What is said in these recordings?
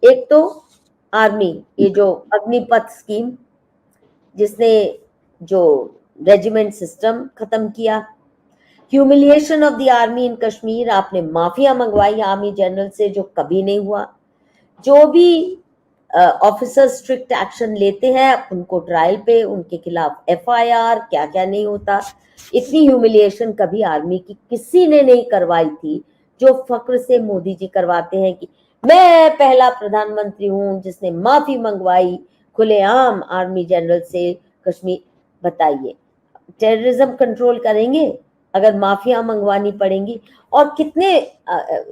एक तो आर्मी, ये जो अग्निपथ स्कीम जिसने जो रेजिमेंट सिस्टम खत्म किया, ह्यूमिलिएशन ऑफ द आर्मी इन कश्मीर, आपने माफिया मंगवाई आर्मी जनरल से जो कभी नहीं हुआ। जो भी ऑफिसर स्ट्रिक्ट एक्शन लेते हैं उनको ट्रायल पे, उनके खिलाफ एफआईआर, क्या क्या नहीं होता। इतनी ह्यूमिलिएशन कभी आर्मी की किसी ने नहीं करवाई थी जो फक्र से मोदी जी करवाते हैं कि मैं पहला प्रधानमंत्री हूं जिसने माफी मंगवाई खुलेआम आर्मी जनरल से कश्मीर। बताइए, टेररिज्म कंट्रोल करेंगे अगर माफिया मंगवानी पड़ेंगी? और कितने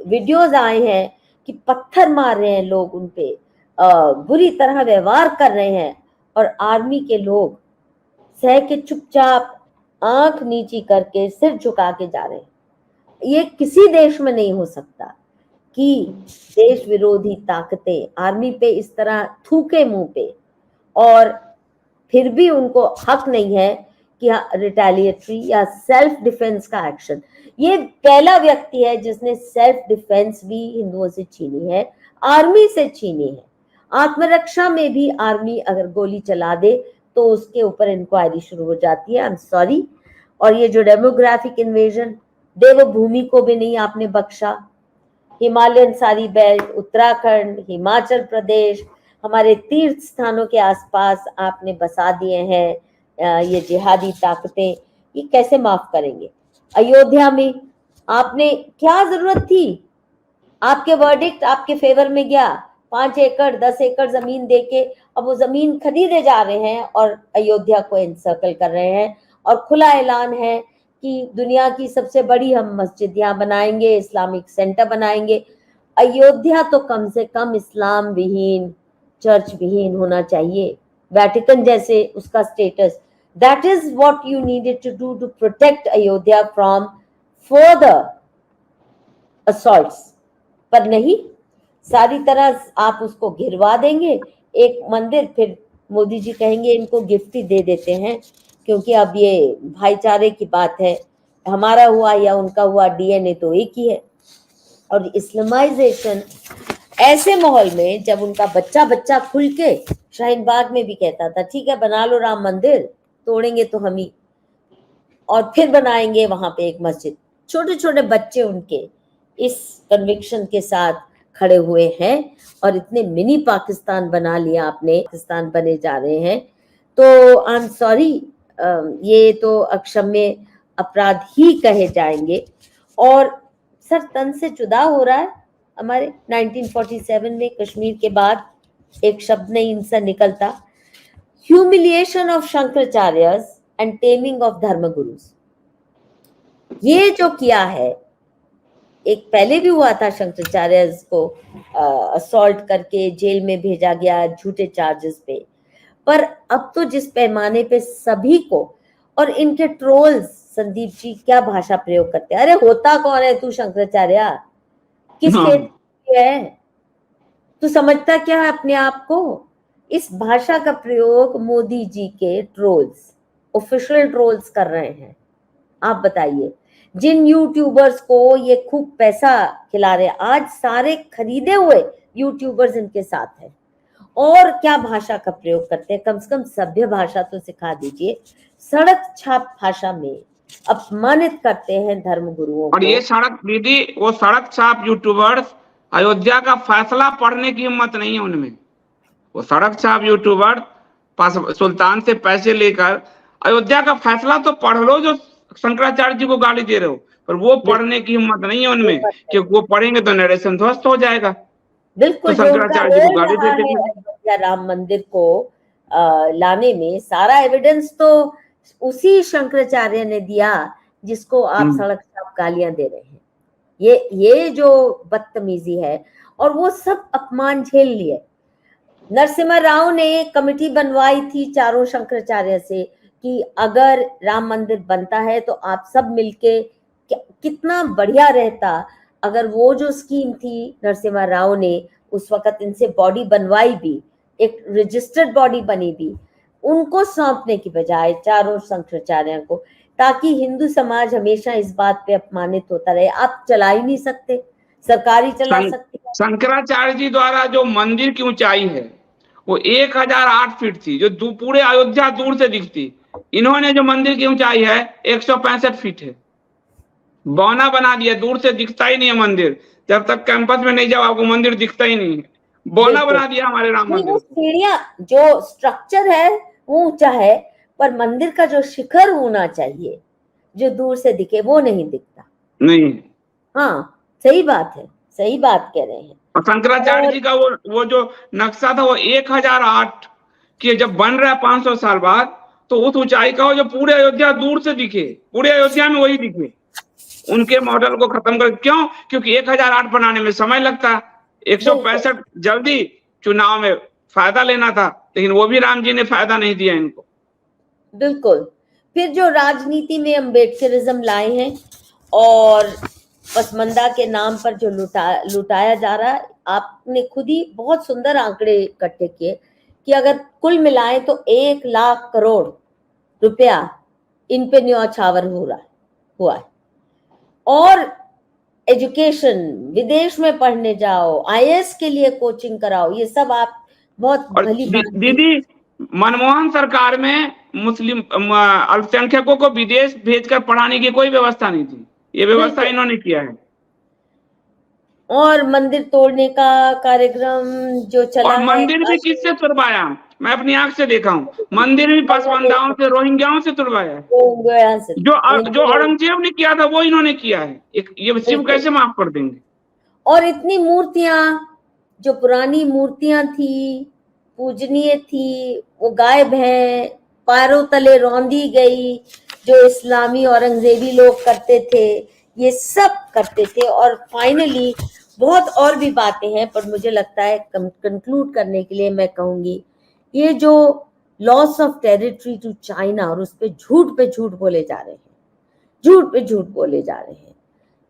वीडियोस आए हैं कि पत्थर मार रहे हैं लोग, उनपे बुरी तरह व्यवहार कर रहे हैं, और आर्मी के लोग सह के चुपचाप आंख नीची करके सिर झुका के जा रहे हैं। ये किसी देश में नहीं हो सकता कि देश विरोधी ताकतें आर्मी पे इस तरह थूके मुंह पे, और फिर भी उनको हक नहीं है कि रिटेलिएटरी या सेल्फ डिफेंस का एक्शन। ये पहला व्यक्ति है जिसने सेल्फ डिफेंस भी हिंदुओं से छीनी है, आर्मी से छीनी है। आत्मरक्षा में भी आर्मी अगर गोली चला दे तो उसके ऊपर इंक्वायरी शुरू हो जाती है। I am sorry. और ये जो डेमोग्राफिक इन्वेजन, देवभूमि को भी नहीं आपने बख्शा। हिमालयन सारी बेल्ट, उत्तराखंड, हिमाचल प्रदेश, हमारे तीर्थ स्थानों के आसपास आपने बसा दिए हैं ये जिहादी ताकतें। ये कैसे माफ करेंगे? अयोध्या में आपने क्या जरूरत थी? आपके वर्डिक्ट आपके फेवर में गया, 5 एकड़ 10 एकड़ जमीन देके अब वो जमीन खरीदे जा रहे हैं और अयोध्या को एनसर्कल कर रहे हैं, और खुला ऐलान है कि दुनिया की सबसे बड़ी हम मस्जिद यहाँ बनाएंगे, इस्लामिक सेंटर बनाएंगे। अयोध्या तो कम से कम इस्लाम विहीन, चर्च विहीन होना चाहिए, वेटिकन जैसे उसका स्टेटस। That is what you needed to do to protect Ayodhya from further assaults. पर नहीं, सारी तरह आप उसको घिरवा देंगे एक मंदिर, फिर मोदी जी कहेंगे इनको गिफ्ट ही दे देते हैं क्योंकि अब ये भाईचारे की बात है, हमारा हुआ या उनका हुआ डीएनए तो एक ही है। और इस्लामाइजेशन ऐसे माहौल में जब उनका बच्चा बच्चा खुल के शाहीन बाग में भी कहता था ठीक है बना लो राम मंदिर, तोड़ेंगे तो हम ही, और फिर बनाएंगे वहां पे एक मस्जिद। छोटे छोटे बच्चे उनके इस कन्विक्शन के साथ खड़े हुए हैं, और इतने मिनी पाकिस्तान बना लिया आपने, पाकिस्तान बने जा रहे हैं। तो आई एम सॉरी, ये तो अक्षम्य अपराध ही कहे जाएंगे। और सर तन से जुदा हो रहा है हमारे 1947 में कश्मीर के बाद एक शब्द नहीं इनसे निकलता, humiliation of Shankaracharyas and taming of dharmagurus. ये जो किया है, एक पहले भी हुआ था शंकराचार्य को असॉल्ट करके जेल में भेजा गया झूठे चार्जेस पे, पर अब तो जिस पैमाने पे सभी को, और इनके ट्रोल्स संदीप जी क्या भाषा प्रयोग करते हैं, अरे होता कौन है तू शंकराचार्य, किस क्षेत्र है तू, समझता क्या है अपने आप को? इस भाषा का प्रयोग मोदी जी के ट्रोल्स, ऑफिशियल ट्रोल्स कर रहे हैं। आप बताइए, जिन यूट्यूबर्स को ये खूब पैसा खिला रहे, आज सारे खरीदे हुए यूट्यूबर्स इनके साथ हैं, और क्या भाषा का प्रयोग करते हैं? कम से कम सभ्य भाषा तो सिखा दीजिए। सड़क छाप भाषा में अपमानित करते हैं धर्मगुरुओं और को। ये सड़क दीदी, वो सड़क छाप यूट्यूबर्स, अयोध्या का फैसला पढ़ने की हिम्मत नहीं है उनमें। वो सड़क छाप यूट्यूबर सुल्तान से पैसे लेकर अयोध्या का फैसला तो पढ़ लो जो शंकराचार्य जी को गाली दे रहे हो, पर वो पढ़ने की हिम्मत नहीं है उनमें, क्योंकि वो पढ़ेंगे तो नरेशन ध्वस्त हो जाएगा। बिल्कुल, तो जो उनका शंकराचार्य जी को रोल गाली रहा देते है थे। अयोध्या राम मंदिर को लाने में, सारा एविडेंस तो उसी शंकराचार्य ने दिया जिसको आप सड़क छाप गालियां दे रहे हैं। ये जो बदतमीजी है, और वो सब अपमान झेल लिए। नरसिम्हा राव ने कमेटी बनवाई थी चारों शंकराचार्य से कि अगर राम मंदिर बनता है तो आप सब मिलके, कितना बढ़िया रहता अगर वो जो स्कीम थी नरसिम्हा राव ने उस वक्त इनसे बॉडी बनवाई भी, एक रजिस्टर्ड बॉडी बनी भी, उनको सौंपने की बजाय चारों शंकराचार्यों को, ताकि हिंदू समाज हमेशा इस बात पे अपमानित होता रहे। आप चला ही नहीं सकते, सरकारी चला सकती है। शंकराचार्य जी द्वारा जो मंदिर की ऊंचाई है वो 1008 फीट थी, जो पूरे अयोध्या दूर से दिखती। इन्होंने जो मंदिर की ऊंचाई है 165 फीट है। बौना बना दिया, दूर से दिखता ही नहीं है मंदिर। जब तक कैंपस में नहीं जाओ आपको मंदिर दिखता ही नहीं है। बौना बना दिया हमारे राम नहीं, वो मंदिर। सीढ़ियां जो स्ट्रक्चर है वो ऊंचा है, पर मंदिर का जो शिखर होना चाहिए जो दूर से दिखे वो नहीं दिखता। नहीं, हाँ, सही बात है, सही बात कह रहे हैं। और शंकराचार्य जी का वो जो नक्शा था वो 1008 कि जब बन रहा है 500 साल बाद, तो उस ऊंचाई का हो जो पूरे अयोध्या दूर से दिखे, पूरे अयोध्या में वही दिखे। उनके मॉडल को खत्म कर, क्यों? क्योंकि 1008 बनाने में समय लगता, 165 जल्दी चुनाव में फायदा लेना था, लेकिन वो भी राम जी ने फायदा नहीं दिया इनको। बिल्कुल। फिर जो राजनीति में अम्बेडकरिज्म लाए हैं और पसमंदा के नाम पर जो लुटाया जा रहा है, आपने खुद ही बहुत सुंदर आंकड़े इकट्ठे किए कि अगर कुल मिलाएं तो 1 लाख करोड़ रुपया इन पे न्यौछावर हुआ है। और एजुकेशन, विदेश में पढ़ने जाओ, आईएएस के लिए कोचिंग कराओ, ये सब आप बहुत भली बात। दीदी, मनमोहन सरकार में मुस्लिम अल्पसंख्यकों को विदेश भेजकर पढ़ाने की कोई व्यवस्था नहीं थी, ये व्यवस्था इन्होंने किया है। और मंदिर तोड़ने का कार्यक्रम जो चला और है, मंदिर भी किससे तुड़वाया? मैं अपनी आंख से देखा हूँ, मंदिर भी पसमंदाओं से, रोहिंग्याओं से तुड़वाया है। जो औरंगजेब ने किया था वो इन्होंने किया है। ये शिव कैसे माफ कर देंगे? और इतनी मूर्तियां जो पुरानी मूर्तियां थी, पूजनीय थी, वो गायब हैं, पैरों तले रौंदी गई। जो इस्लामी औरंगजेबी लोग करते थे ये सब करते थे। और फाइनली बहुत और भी बातें हैं, पर मुझे लगता है कंक्लूड करने के लिए मैं कहूंगी, ये जो loss of territory to China और उस पे झूठ बोले जा रहे हैं, झूठ पे झूठ बोले जा रहे हैं,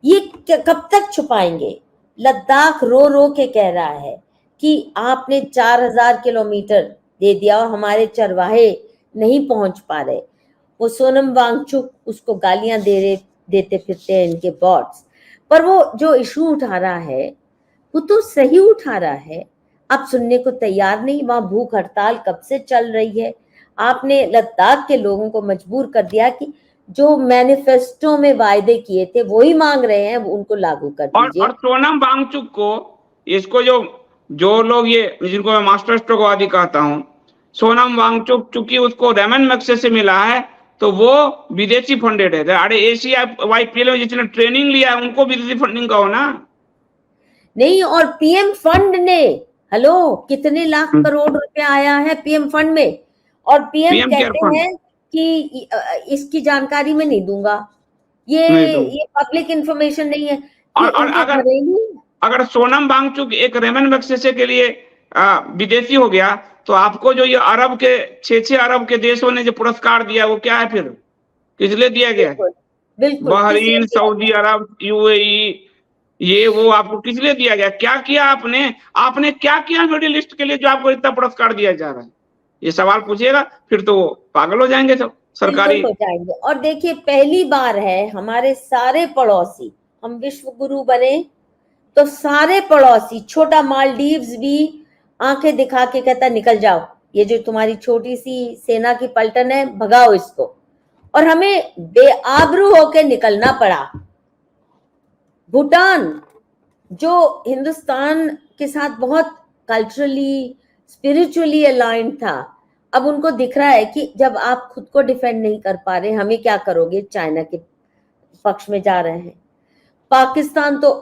ये कब तक छुपाएंगे? लद्दाख रो रो के कह रहा है कि आपने 4000 किलोमीटर दे दिया और हमारे चरवाहे नहीं पहुंच पा रहे। वो सोनम वांगचुक उसको गालियां देते फिरते हैं इनके बॉट्स, पर वो जो इशू उठा रहा है वो तो सही उठा रहा है। आप सुनने को तैयार नहीं। वहां भूख हड़ताल कब से चल रही है। आपने लद्दाख के लोगों को मजबूर कर दिया कि जो मैनिफेस्टो में वायदे किए थे वही मांग रहे हैं, उनको लागू कर दीजिए। और सोनम वांगचुक को, इसको जो लोग ये, जिनको मैं मास्टर स्ट्रोकवादी कहता हूं, सोनम वांगचुक चूंकि उसको रेमन मैक्से से मिला है तो वो विदेशी फंडेड है। अरे एशिया वाईपीएल में जिसने ट्रेनिंग लिया है उनको विदेशी फंडिंग का हो ना। नहीं, और पीएम फंड ने, हेलो, कितने लाख करोड़ रुपया आया है पीएम फंड में, और पीएम कहते हैं कि इसकी जानकारी मैं नहीं दूंगा, ये पब्लिक इंफॉर्मेशन नहीं है। और अगर सोनम वांगचुक एक रेमन मैग्सेसे के लिए विदेशी हो गया तो आपको जो ये अरब के 6 अरब के देशों ने जो पुरस्कार दिया वो क्या है? फिर किस लिए दिया गया? बहरीन, सऊदी अरब, यूएई, ये वो आपको किस लिए दिया गया? क्या किया आपने क्या किया मिडिल ईस्ट के लिए जो आपको इतना पुरस्कार दिया जा रहा है? ये सवाल पूछिएगा, फिर तो वो पागल हो जाएंगे सब सरकारी हो जाएंगे। और देखिए, पहली बार है हमारे सारे पड़ोसी, हम विश्व गुरु बने तो सारे पड़ोसी, छोटा मालदीव्स भी आंखें दिखा के कहता निकल जाओ, ये जो तुम्हारी छोटी सी सेना की पलटन है भगाओ इसको, और हमें बेआबरू होके निकलना पड़ा। भूटान जो हिंदुस्तान के साथ बहुत कल्चरली स्पिरिचुअली अलाइंड था, अब उनको दिख रहा है कि जब आप खुद को डिफेंड नहीं कर पा रहे हमें क्या करोगे, चाइना के पक्ष में जा रहे हैं। पाकिस्तान तो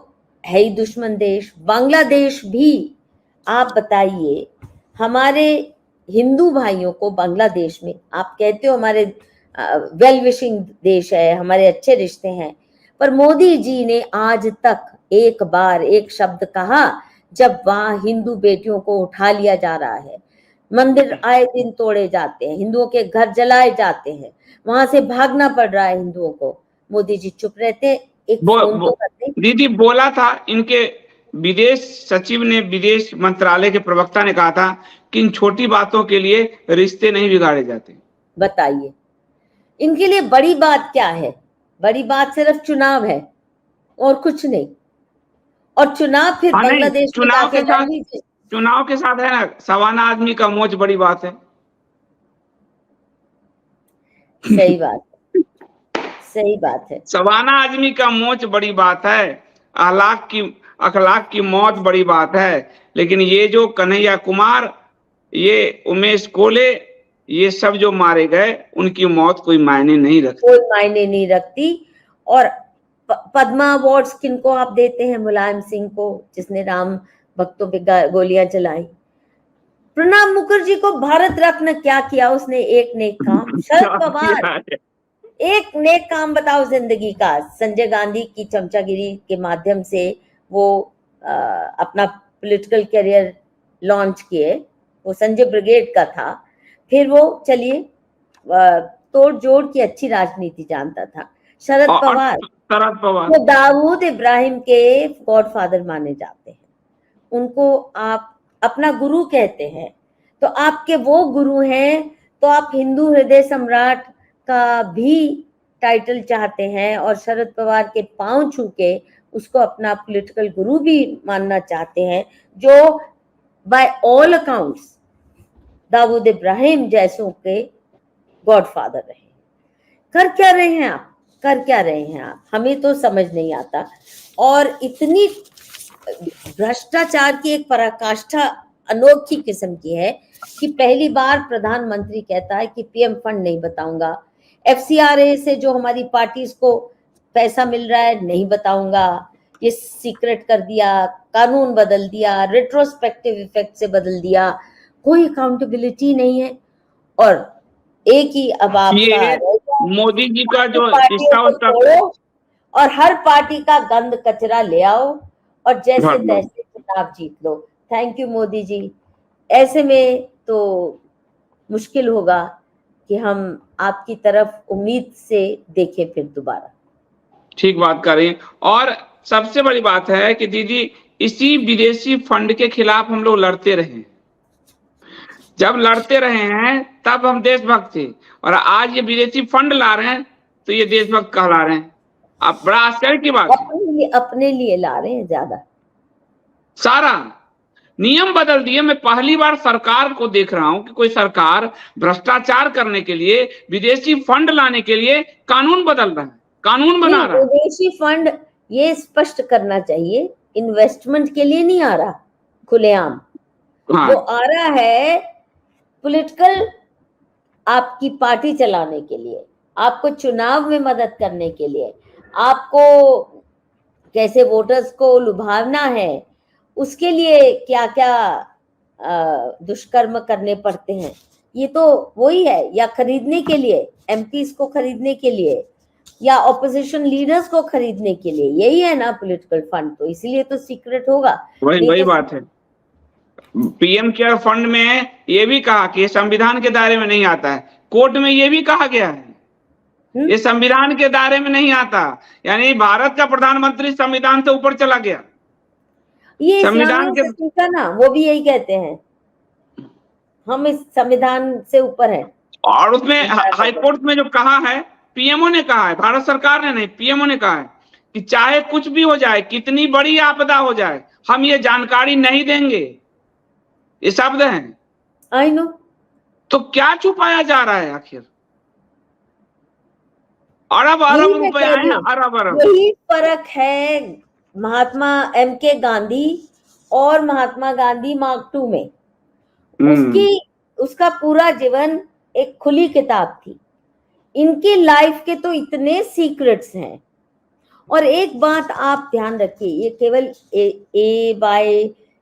है ही दुश्मन देश, बांग्लादेश भी। आप बताइए, हमारे हिंदू भाइयों को बांग्लादेश में, आप कहते हो हमारे वेल विशिंग देश है, हमारे अच्छे रिश्ते हैं, पर मोदी जी ने आज तक एक बार एक शब्द कहा जब वहां हिंदू बेटियों को उठा लिया जा रहा है, मंदिर आए दिन तोड़े जाते हैं, हिंदुओं के घर जलाए जाते हैं, वहां से भागना पड़ रहा है हिंदुओं को, मोदी जी चुप रहते, एक फोन तो करते। दीदी बोला था, इनके विदेश सचिव ने, विदेश मंत्रालय के प्रवक्ता ने कहा था कि इन छोटी बातों के लिए रिश्ते नहीं बिगाड़े जाते। बताइए, इनके लिए बड़ी बात क्या है? बड़ी बात सिर्फ चुनाव है और कुछ नहीं। और चुनाव फिर हाँ नहीं, बांग्लादेश में चुनाव जाके के साथ लड़ लीजिए। चुनाव के साथ है ना, सवाना आदमी का मौज बड़ी बात है। सही बात है, सही बात है। सवाना आदमी का मौज बड़ी बात है, अखलाक की मौत बड़ी बात है। लेकिन ये जो कन्हैया कुमार, ये उमेश कोले, ये सब जो मारे गए, उनकी मौत कोई मायने नहीं रखती। कोई मायने नहीं रखती। और पद्मा अवार्ड्स किनको आप देते हैं? मुलायम सिंह को, जिसने राम भक्तों पे गोलियां चलाई। प्रणब मुखर्जी को भारत रत्न क्या किया उसने? एक नेक काम। शरद पवार, एक नेक काम बताओ जिंदगी का। संजय गांधी की चमचागिरी के माध्यम से वो अपना पॉलिटिकल करियर लॉन्च किए, वो संजय ब्रिगेड का था। फिर वो चलिए तोड़ जोड़ की अच्छी राजनीति जानता था। शरद पवार तो दाऊद इब्राहिम के गॉडफादर माने जाते हैं, उनको आप अपना गुरु कहते हैं। तो आपके वो गुरु हैं, तो आप हिंदू हृदय सम्राट का भी टाइटल चाहते हैं और शरद पवार के पांव छू के उसको अपना पॉलिटिकल गुरु भी मानना चाहते हैं, जो by all accounts Dawood Ibrahim जैसों के गॉडफादर रहे। कर क्या रहे हैं आप? कर क्या रहे हैं आप? हमें तो समझ नहीं आता। और इतनी भ्रष्टाचार की एक पराकाष्ठा अनोखी किस्म की है कि पहली बार प्रधानमंत्री कहता है कि पीएम फंड नहीं बताऊंगा, एफसीआरए से जो हमारी पार्टीज को पैसा मिल रहा है नहीं बताऊंगा, ये सीक्रेट कर दिया, कानून बदल दिया, रेट्रोस्पेक्टिव इफेक्ट से बदल दिया, कोई अकाउंटेबिलिटी नहीं है। और एक ही अब आपका मोदी जी का जो पार्टियों को तोड़ो और हर पार्टी का गंद कचरा ले आओ और जैसे तैसे चुनाव जीत लो। Thank you Modi ji. ऐसे में तो मुश्किल होगा कि हम आपकी तरफ उम्मीद से देखें फिर दोबारा। ठीक बात कर रही हैं। और सबसे बड़ी बात है कि दीदी, इसी विदेशी फंड के खिलाफ हम लोग लड़ते रहे। जब लड़ते रहे हैं तब हम देशभक्त थे, और आज ये विदेशी फंड ला रहे हैं तो ये देशभक्त कहला रहे हैं। अब बड़ा आश्चर्य की बात है। अपने लिए ला रहे हैं ज्यादा। सारा नियम बदल दिए। मैं पहली बार सरकार को देख रहा हूं कि कोई सरकार भ्रष्टाचार करने के लिए, विदेशी फंड लाने के लिए कानून बदल रहा है, कानून बना रहा है। विदेशी फंड, ये स्पष्ट करना चाहिए, इन्वेस्टमेंट के लिए नहीं आ रहा खुलेआम। हाँ। वो आ रहा है पॉलिटिकल, आपकी पार्टी चलाने के लिए, आपको चुनाव में मदद करने के लिए, आपको कैसे वोटर्स को लुभावना है, उसके लिए क्या क्या दुष्कर्म करने पड़ते हैं, ये तो वही है। या खरीदने के लिए, एमपीज को खरीदने के लिए, या ऑपोजिशन लीडर्स को खरीदने के लिए, यही है ना पॉलिटिकल फंड। तो इसलिए तो सीक्रेट होगा। वही बात है। पीएम केयर फंड में ये भी कहा कि ये संविधान के दायरे में नहीं आता है। कोर्ट में ये भी कहा गया है ये संविधान के दायरे में नहीं आता। यानी भारत का प्रधानमंत्री संविधान से ऊपर चला गया। ये संविधान के ना, वो भी यही कहते हैं, हम इस संविधान से ऊपर है। और उसमें हाईकोर्ट में जो कहा है, पीएमओ ने कहा है, भारत सरकार ने नहीं, पीएमओ ने कहा है कि चाहे कुछ भी हो जाए, कितनी बड़ी आपदा हो जाए, हम ये जानकारी नहीं देंगे। ये शब्द हैं। I know. तो क्या छुपाया जा रहा है आखिर? अरब अरब रुपए आए हैं, अरब अरब। यही फर्क है महात्मा एमके गांधी और महात्मा गांधी मार्क टू में। उसका पूरा जीवन एक खुली किताब थी। इनकी लाइफ के तो इतने सीक्रेट्स हैं। और एक बात आप ध्यान रखिए, ये केवल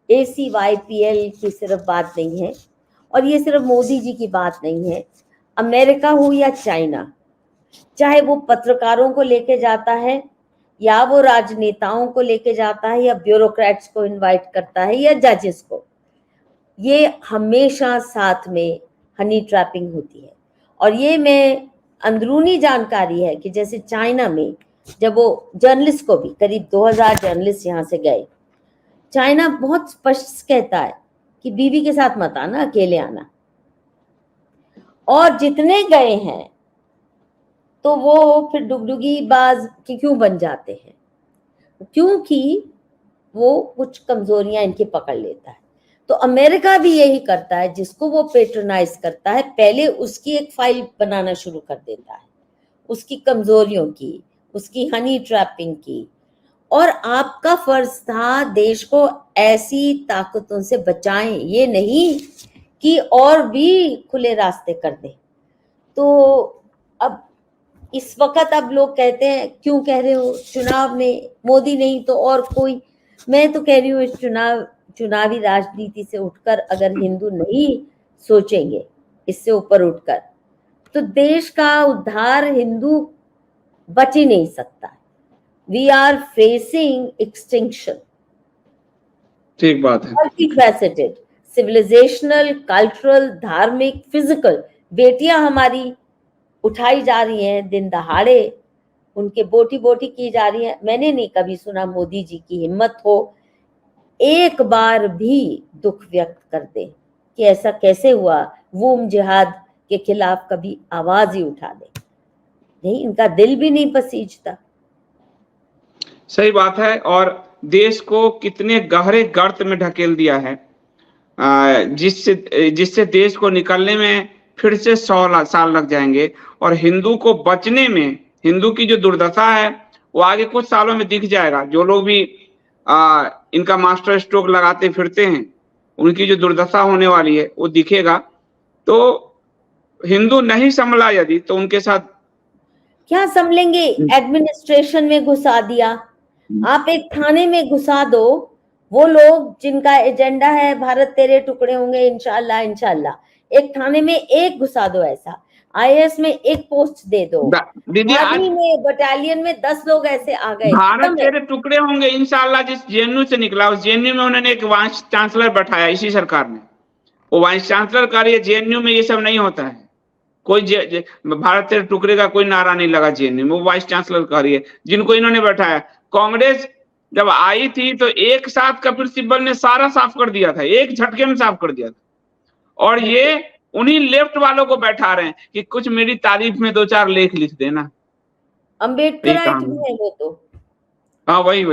ACYPL की सिर्फ बात नहीं है, और ये सिर्फ मोदी जी की बात नहीं है। अमेरिका हो या चाइना, चाहे वो पत्रकारों को लेके जाता है, या वो राजनेताओं को लेके जाता है, या ब्यूरोक्रेट्स को इनवाइट करता है, या जजेस को, ये हमेशा साथ में हनी ट्रैपिंग होती है। और ये मैं अंदरूनी जानकारी है कि जैसे चाइना में जब वो जर्नलिस्ट को भी, करीब 2000 जर्नलिस्ट यहाँ से गए, चाइना बहुत स्पष्ट कहता है कि बीवी के साथ मत आना, अकेले आना। और जितने गए हैं तो वो फिर डुगडुगी बाज के क्यों बन जाते हैं? क्योंकि वो कुछ कमजोरियां इनकी पकड़ लेता है। तो अमेरिका भी यही करता है, जिसको वो पेट्रोनाइज करता है पहले उसकी एक फाइल बनाना शुरू कर देता है, उसकी कमजोरियों की, उसकी हनी ट्रैपिंग की। और आपका फर्ज था देश को ऐसी ताकतों से बचाएं, ये नहीं कि और भी खुले रास्ते कर दे। तो अब इस वक्त अब लोग कहते हैं, क्यों कह रहे हो चुनाव में मोदी नहीं तो और कोई। मैं तो कह रही हूँ इस चुनावी राजनीति से उठकर अगर हिंदू नहीं सोचेंगे इससे ऊपर उठकर, तो देश का उद्धार हिंदू बच ही नहीं सकता। We are facing extinction. ठीक बात है। मल्टीफैसेटेड, सिविलाइजेशनल, कल्चरल, धार्मिक, फिजिकल। बेटियां हमारी उठाई जा रही हैं दिन दहाड़े, उनके बोटी बोटी की जा रही है। मैंने नहीं कभी सुना मोदी जी की हिम्मत हो एक बार भी दुख व्यक्त कर दे कि ऐसा कैसे हुआ, वूम जिहाद के खिलाफ कभी आवाज ही उठा दे। नहीं, इनका दिल भी नहीं पसीजता। सही बात है। और देश को कितने गहरे गर्त में ढकेल दिया है, जिससे देश को निकलने में फिर से 100 साल लग जाएंगे। और हिंदू को बचने में, हिंदू की जो दुर्दशा है वो आगे कुछ सालों में दिख जाएगा। जो लोग भी इनका मास्टर स्ट्रोक लगाते फिरते हैं, उनकी जो दुर्दशा होने वाली है वो दिखेगा। तो हिंदू नहीं संभला यदि, तो उनके साथ क्या संभलेंगे? एडमिनिस्ट्रेशन में घुसा दिया, आप एक थाने में घुसा दो, वो लोग जिनका एजेंडा है भारत तेरे टुकड़े होंगे इंशाल्लाह इंशाल्लाह, एक थाने में एक घुसा दो। ऐसा आईएएस में एक पोस्ट दे दो, दीदी आर्मी में बटालियन में 10 लोग ऐसे आ गए, भारत तेरे टुकड़े होंगे इंशाल्लाह जिस जेएनयू से निकला, उस जेएनयू में उन्होंने एक वाइस चांसलर बैठाया इसी सरकार ने। वो वाइस चांसलर का रही है, जेएनयू में ये सब नहीं होता है। कोई भारत तेरे टुकड़े का कोई नारा नहीं लगा जेएनयू में, वो वाइस चांसलर का रही है जिनको इन्होंने बैठाया। कांग्रेस जब आई थी तो एक साथ कपिल सिब्बल ने सारा साफ कर दिया था, एक झटके में साफ कर दिया था। और ये उन्हीं लेफ्ट वालों को बैठा रहे हैं कि कुछ मेरी तारीफ में 2-4 लेख लिख देना। अम्बेडकर भी है वो तो। हाँ, वही